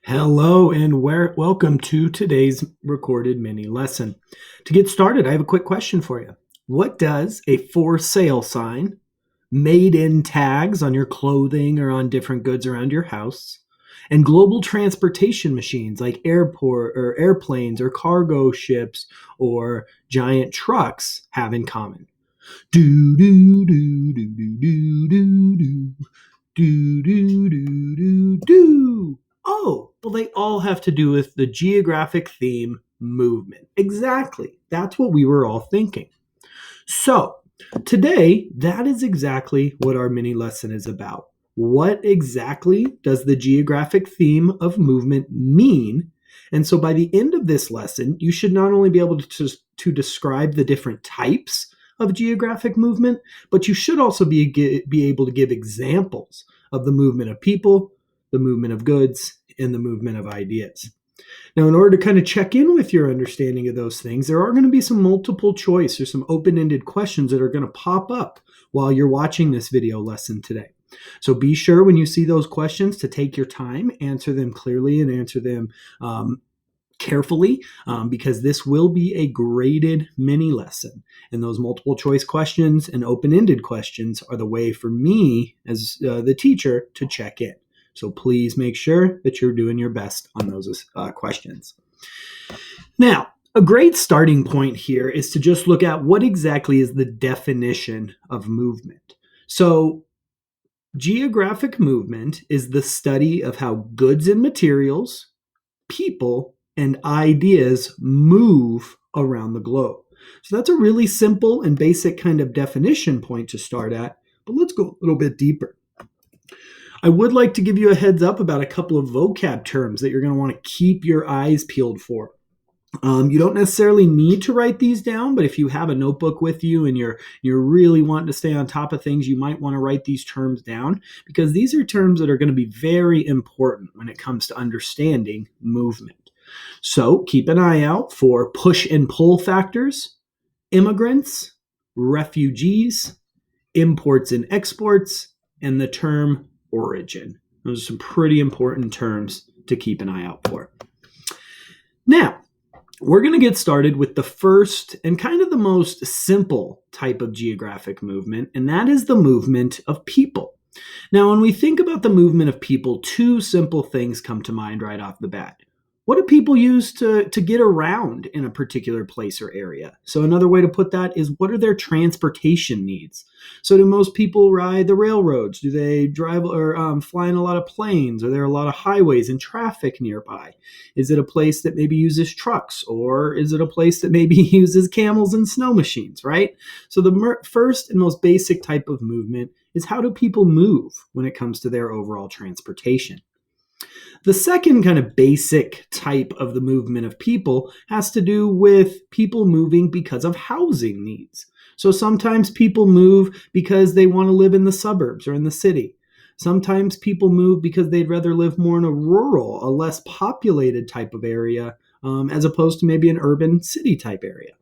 Hello and welcome to today's recorded mini lesson. To get started, I have a quick question for you. What does a for sale sign, made in tags on your clothing or on different goods around your house, and global transportation machines like airport or airplanes or cargo ships or giant trucks have in common? Do do do do do do do do do do do do do. Oh, well, they all have to do with the geographic theme movement. Exactly. That's what we were all thinking. So, today, that is exactly what our mini lesson is about. What exactly does the geographic theme of movement mean? And so, by the end of this lesson, you should not only be able to describe the different types of geographic movement, but you should also be able to give examples of the movement of people, the movement of goods, and the movement of ideas. Now, in order to kind of check in with your understanding of those things, there are going to be some multiple choice or some open-ended questions that are going to pop up while you're watching this video lesson today. So be sure when you see those questions to take your time, answer them clearly, and answer them carefully, because this will be a graded mini lesson. And those multiple choice questions and open-ended questions are the way for me as the teacher to check in. So please make sure that you're doing your best on those questions. Now, a great starting point here is to just look at what exactly is the definition of movement. So geographic movement is the study of how goods and materials, people, and ideas move around the globe. So that's a really simple and basic kind of definition point to start at, but let's go a little bit deeper. I would like to give you a heads up about a couple of vocab terms that you're going to want to keep your eyes peeled for. You don't necessarily need to write these down, but if you have a notebook with you and you're really wanting to stay on top of things, you might want to write these terms down, because these are terms that are going to be very important when it comes to understanding movement. So keep an eye out for push and pull factors, immigrants, refugees, imports and exports, and the term origin. Those are some pretty important terms to keep an eye out for. Now, we're going to get started with the first and kind of the most simple type of geographic movement, and that is the movement of people. Now, when we think about the movement of people, two simple things come to mind right off the bat. What do people use to get around in a particular place or area? So another way to put that is, what are their transportation needs? So do most people ride the railroads? Do they drive or fly in a lot of planes? Are there a lot of highways and traffic nearby? Is it a place that maybe uses trucks? Or is it a place that maybe uses camels and snow machines, right? So the first and most basic type of movement is, how do people move when it comes to their overall transportation? The second kind of basic type of the movement of people has to do with people moving because of housing needs. So sometimes people move because they want to live in the suburbs or in the city. Sometimes people move because they'd rather live more in a rural, a less populated type of area, as opposed to maybe an urban city type area.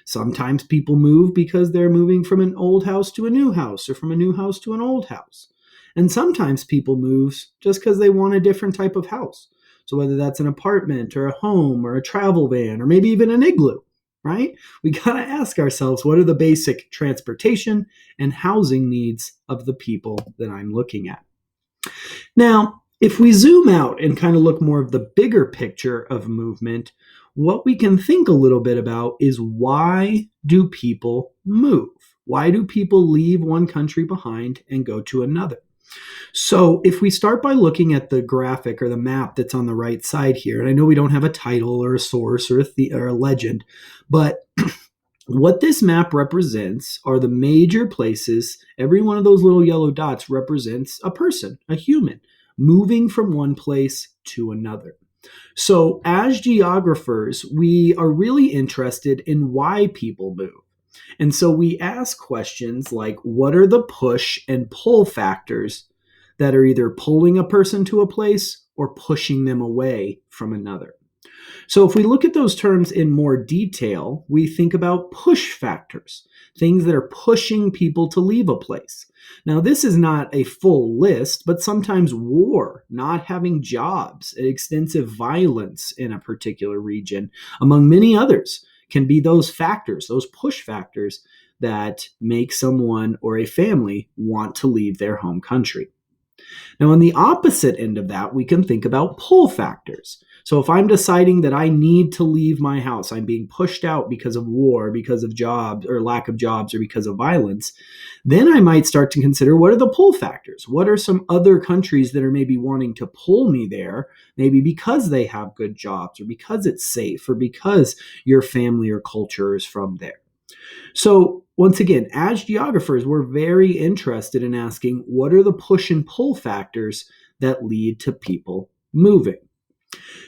Sometimes people move because they're moving from an old house to a new house, or from a new house to an old house. And sometimes people move just because they want a different type of house. So whether that's an apartment or a home or a travel van or maybe even an igloo, right? We got to ask ourselves, what are the basic transportation and housing needs of the people that I'm looking at? Now, if we zoom out and kind of look more of the bigger picture of movement, what we can think a little bit about is, why do people move? Why do people leave one country behind and go to another? So if we start by looking at the graphic or the map that's on the right side here, and I know we don't have a title or a source or a legend, but what this map represents are the major places. Every one of those little yellow dots represents a person, a human, moving from one place to another. So as geographers, we are really interested in why people move. And so we ask questions like, what are the push and pull factors that are either pulling a person to a place or pushing them away from another? So if we look at those terms in more detail, we think about push factors, things that are pushing people to leave a place. Now, this is not a full list, but sometimes war, not having jobs, extensive violence in a particular region, among many others, can be those factors, those push factors that make someone or a family want to leave their home country. Now, on the opposite end of that, we can think about pull factors. So, if I'm deciding that I need to leave my house, I'm being pushed out because of war, because of jobs or lack of jobs, or because of violence, then I might start to consider what are the pull factors? What are some other countries that are maybe wanting to pull me there, maybe because they have good jobs, or because it's safe, or because your family or culture is from there? So, once again, as geographers, we're very interested in asking what are the push and pull factors that lead to people moving.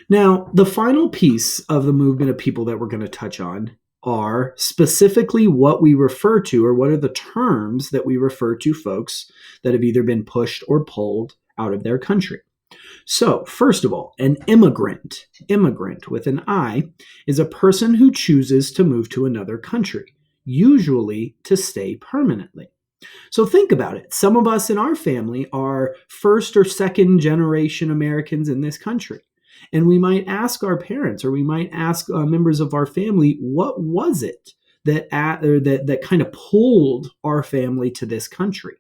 Now, the final piece of the movement of people that we're going to touch on are specifically what we refer to, or what are the terms that we refer to folks that have either been pushed or pulled out of their country. So, first of all, an immigrant with an I, is a person who chooses to move to another country, usually to stay permanently. So think about it. Some of us in our family are first or second generation Americans in this country. And we might ask our parents, or we might ask members of our family, what was it that kind of pulled our family to this country?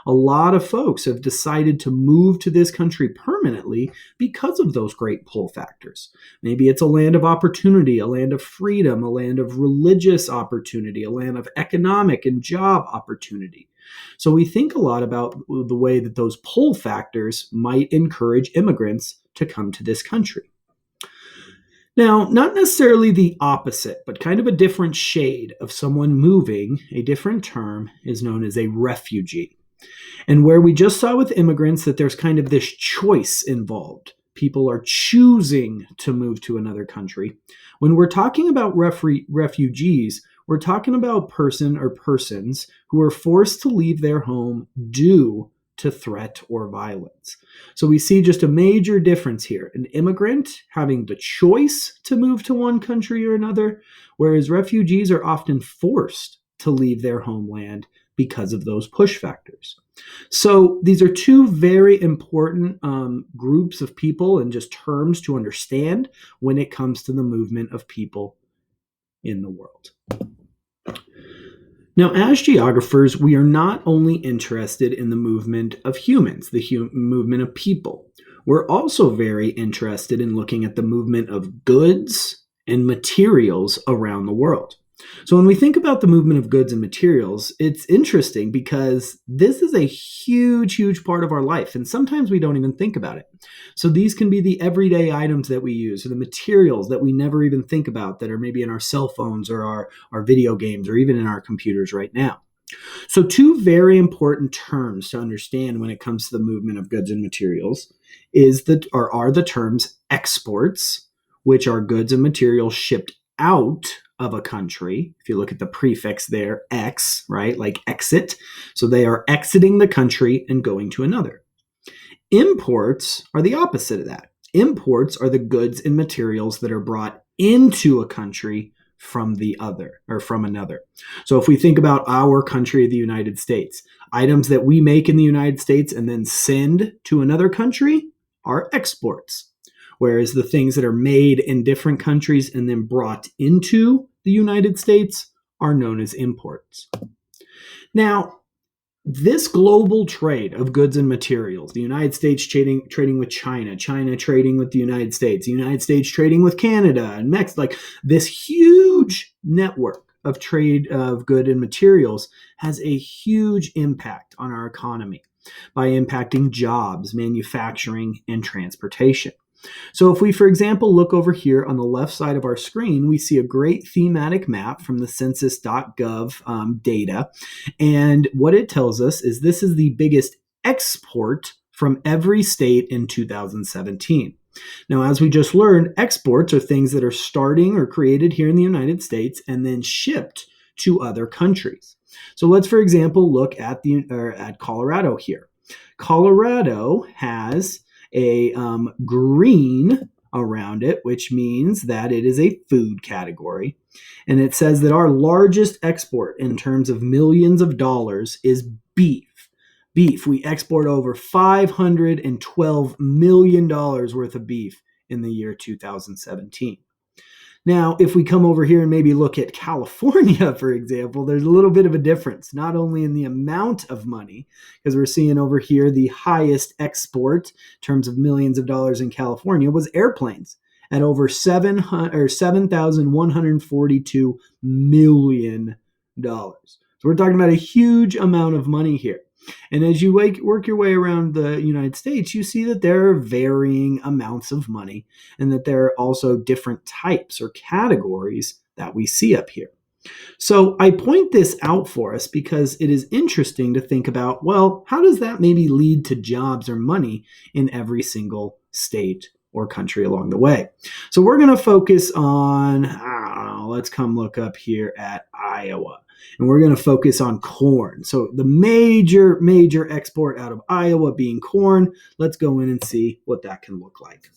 A lot of folks have decided to move to this country permanently because of those great pull factors. Maybe it's a land of opportunity, a land of freedom, a land of religious opportunity, a land of economic and job opportunity. So we think a lot about the way that those pull factors might encourage immigrants to come to this country. Now, not necessarily the opposite, but kind of a different shade of someone moving, a different term is known as a refugee. And where we just saw with immigrants that there's kind of this choice involved, people are choosing to move to another country. When we're talking about refugees, we're talking about person or persons who are forced to leave their home due to threat or violence. So we see just a major difference here. An immigrant having the choice to move to one country or another, whereas refugees are often forced to leave their homeland because of those push factors. So these are two very important groups of people and just terms to understand when it comes to the movement of people in the world. Now, as geographers, we are not only interested in the movement of humans, the movement of people. We're also very interested in looking at the movement of goods and materials around the world. So when we think about the movement of goods and materials, it's interesting because this is a huge, huge part of our life, and sometimes we don't even think about it. So these can be the everyday items that we use, or the materials that we never even think about that are maybe in our cell phones or our video games, or even in our computers right now. So two very important terms to understand when it comes to the movement of goods and materials are the terms exports, which are goods and materials shipped out of a country. If you look at the prefix there, ex, right, like exit. So they are exiting the country and going to another. Imports are the opposite of that. Imports are the goods and materials that are brought into a country from the other or from another. So if we think about our country, the United States, items that we make in the United States and then send to another country are exports. Whereas the things that are made in different countries and then brought into the United States are known as imports. Now, this global trade of goods and materials, the United States trading with China, China trading with the United States trading with Canada and Mexico, like this huge network of trade of good and materials has a huge impact on our economy by impacting jobs, manufacturing, and transportation. So if we, for example, look over here on the left side of our screen, we see a great thematic map from the census.gov data. And what it tells us is this is the biggest export from every state in 2017. Now, as we just learned, exports are things that are starting or created here in the United States and then shipped to other countries. So let's, for example, look at Colorado here. Colorado has a green around it, which means that it is a food category. And it says that our largest export in terms of millions of dollars is beef. Beef. We export over $512 million worth of beef in the year 2017. Now, if we come over here and maybe look at California, for example, there's a little bit of a difference, not only in the amount of money, because we're seeing over here the highest export in terms of millions of dollars in California was airplanes at over $7,142 million. So we're talking about a huge amount of money here. And as you work your way around the United States, you see that there are varying amounts of money and that there are also different types or categories that we see up here. So I point this out for us because it is interesting to think about, well, how does that maybe lead to jobs or money in every single state or country along the way? So we're going to focus on, I don't know, let's come look up here at Iowa. And we're going to focus on corn. So the major export out of Iowa being corn. Let's go in and see what that can look like.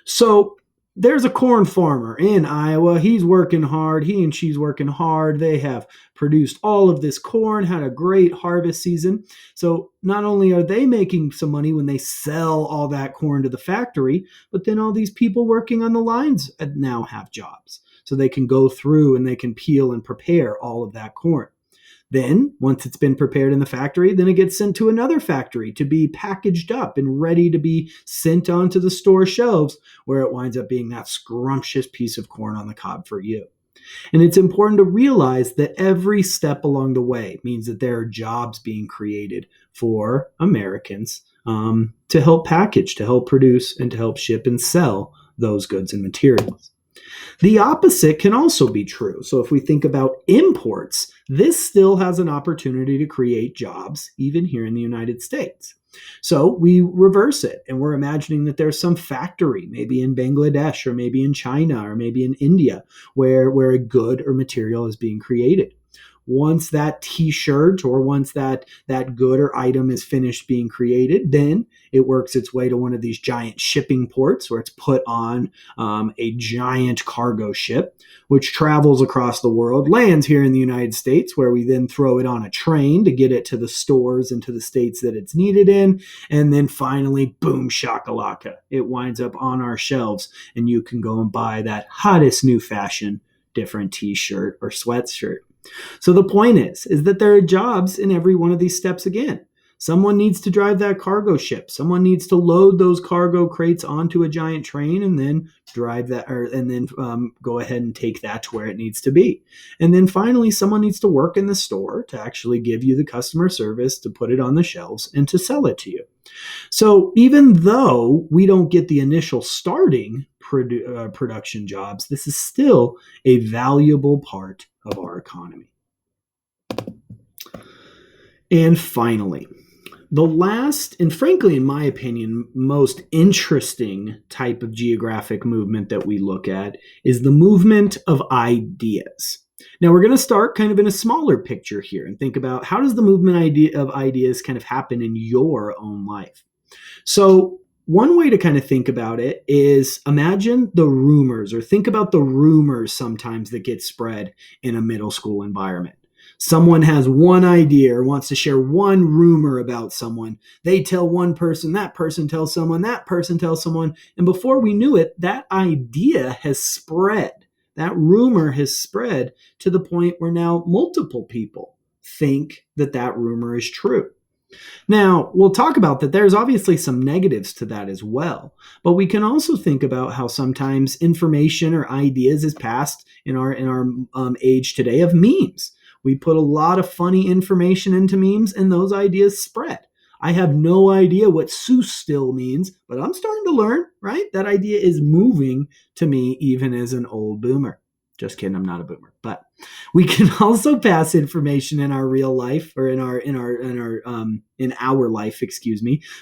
So there's a corn farmer in Iowa. He's working hard. He and she's working hard. They have produced all of this corn, had a great harvest season. So not only are they making some money when they sell all that corn to the factory, but then all these people working on the lines now have jobs. So they can go through and they can peel and prepare all of that corn. Then, once it's been prepared in the factory, then it gets sent to another factory to be packaged up and ready to be sent onto the store shelves, where it winds up being that scrumptious piece of corn on the cob for you. And it's important to realize that every step along the way means that there are jobs being created for Americans to help package, to help produce, and to help ship and sell those goods and materials. The opposite can also be true. So if we think about imports, this still has an opportunity to create jobs, even here in the United States. So we reverse it, and we're imagining that there's some factory, maybe in Bangladesh, or maybe in China, or maybe in India, where a good or material is being created. Once that t-shirt or once that good or item is finished being created, then it works its way to one of these giant shipping ports where it's put on a giant cargo ship, which travels across the world, lands here in the United States, where we then throw it on a train to get it to the stores and to the states that it's needed in. And then finally, boom, shakalaka, it winds up on our shelves, and you can go and buy that hottest new fashion different t-shirt or sweatshirt. So the point is that there are jobs in every one of these steps again. Someone needs to drive that cargo ship. Someone needs to load those cargo crates onto a giant train and then drive that, go ahead and take that to where it needs to be. And then finally, someone needs to work in the store to actually give you the customer service, to put it on the shelves, and to sell it to you. So even though we don't get the initial starting production jobs, this is still a valuable part of our economy. And finally, the last, and frankly, in my opinion, most interesting type of geographic movement that we look at is the movement of ideas. Now, we're going to start kind of in a smaller picture here and think about, how does the movement of ideas kind of happen in your own life? So one way to kind of think about it is imagine the rumors, or think about the rumors sometimes that get spread in a middle school environment. Someone has one idea or wants to share one rumor about someone. They tell one person, that person tells someone, that person tells someone. And before we knew it, that idea has spread. That rumor has spread to the point where now multiple people think that that rumor is true. Now, we'll talk about that. There's obviously some negatives to that as well, but we can also think about how sometimes information or ideas is passed in our age today of memes. We put a lot of funny information into memes, and those ideas spread. I have no idea what Seuss still means, but I'm starting to learn, right? That idea is moving to me even as an old boomer. Just kidding, I'm not a boomer. But we can also pass information in our real life, or in our life,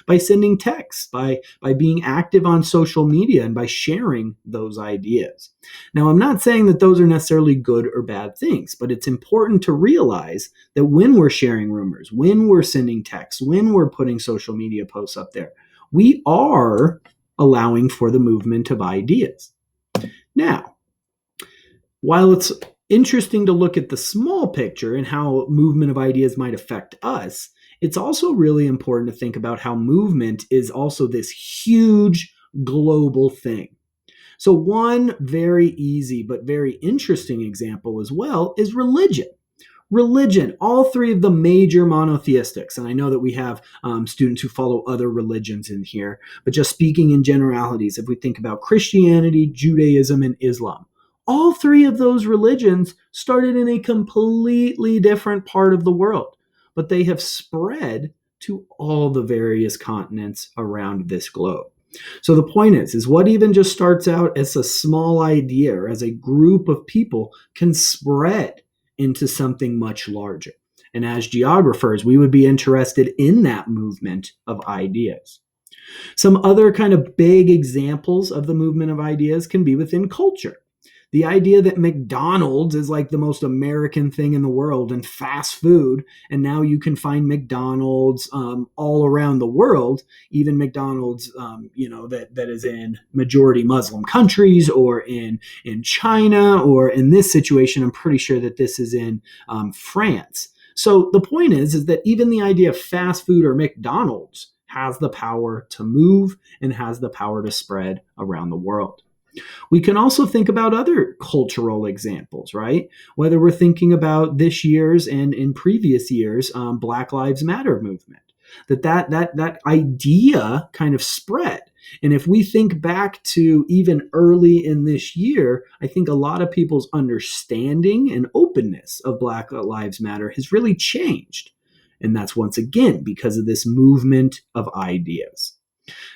by sending texts, by being active on social media, and by sharing those ideas. Now, I'm not saying that those are necessarily good or bad things, but it's important to realize that when we're sharing rumors, when we're sending texts, when we're putting social media posts up there, we are allowing for the movement of ideas. Now, while it's interesting to look at the small picture and how movement of ideas might affect us, it's also really important to think about how movement is also this huge global thing. So, one very easy but very interesting example as well is religion. Religion, all three of the major monotheistics, and I know that we have students who follow other religions in here, but just speaking in generalities, if we think about Christianity, Judaism, and Islam, all three of those religions started in a completely different part of the world, but they have spread to all the various continents around this globe. So the point is what even just starts out as a small idea or as a group of people can spread into something much larger. And as geographers, we would be interested in that movement of ideas. Some other kind of big examples of the movement of ideas can be within culture. The idea that McDonald's is like the most American thing in the world and fast food, and now you can find McDonald's all around the world, even McDonald's, that is in majority Muslim countries or in China, or in this situation, I'm pretty sure that this is in France. So the point is that even the idea of fast food or McDonald's has the power to move and has the power to spread around the world. We can also think about other cultural examples, right? Whether we're thinking about this year's and in previous years, Black Lives Matter movement, that idea kind of spread. And if we think back to even early in this year, I think a lot of people's understanding and openness of Black Lives Matter has really changed. And that's once again because of this movement of ideas.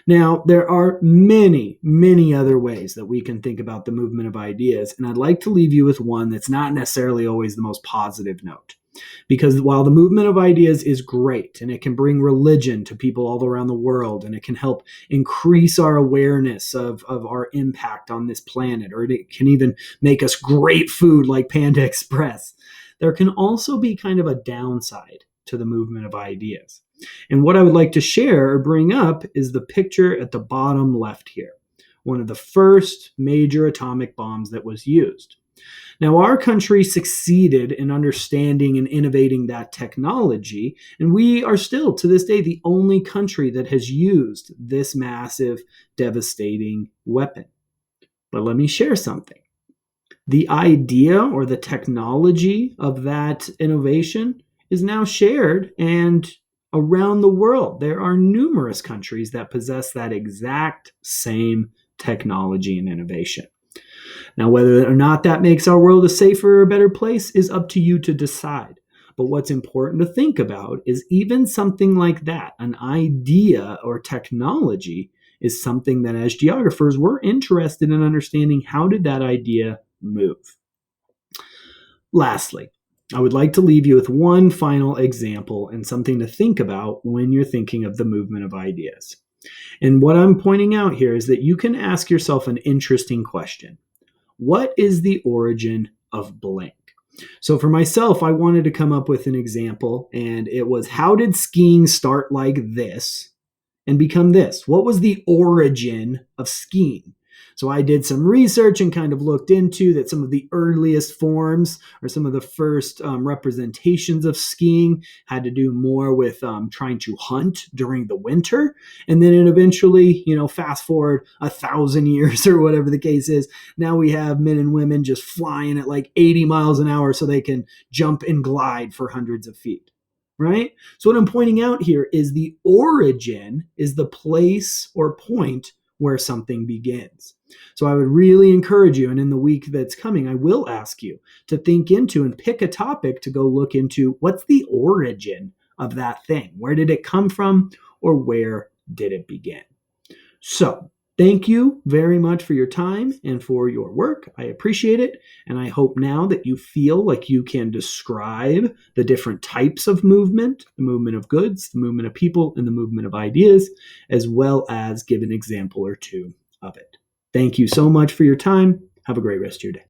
Now, there are many, many other ways that we can think about the movement of ideas, and I'd like to leave you with one that's not necessarily always the most positive note. Because while the movement of ideas is great, and it can bring religion to people all around the world, and it can help increase our awareness of our impact on this planet, or it can even make us great food like Panda Express, there can also be kind of a downside to the movement of ideas. And what I would like to share or bring up is the picture at the bottom left here, one of the first major atomic bombs that was used. Now, our country succeeded in understanding and innovating that technology, and we are still, to this day, the only country that has used this massive, devastating weapon. But let me share something. The idea or the technology of that innovation is now shared and around the world. There are numerous countries that possess that exact same technology and innovation. Now, whether or not that makes our world a safer or better place is up to you to decide. But what's important to think about is even something like that, an idea or technology, is something that as geographers, we're interested in understanding how did that idea move. Lastly, I would like to leave you with one final example and something to think about when you're thinking of the movement of ideas. And what I'm pointing out here is that you can ask yourself an interesting question. What is the origin of blank? So for myself, I wanted to come up with an example, and it was, how did skiing start like this and become this? What was the origin of skiing? So I did some research and kind of looked into that some of the earliest forms or some of the first representations of skiing had to do more with trying to hunt during the winter. And then it eventually, fast forward 1,000 years or whatever the case is, now we have men and women just flying at like 80 miles an hour so they can jump and glide for hundreds of feet. Right? So what I'm pointing out here is the origin is the place or point where something begins. So I would really encourage you, and in the week that's coming, I will ask you to think into and pick a topic to go look into what's the origin of that thing. Where did it come from, or where did it begin? So thank you very much for your time and for your work. I appreciate it. And I hope now that you feel like you can describe the different types of movement, the movement of goods, the movement of people, and the movement of ideas, as well as give an example or two of it. Thank you so much for your time. Have a great rest of your day.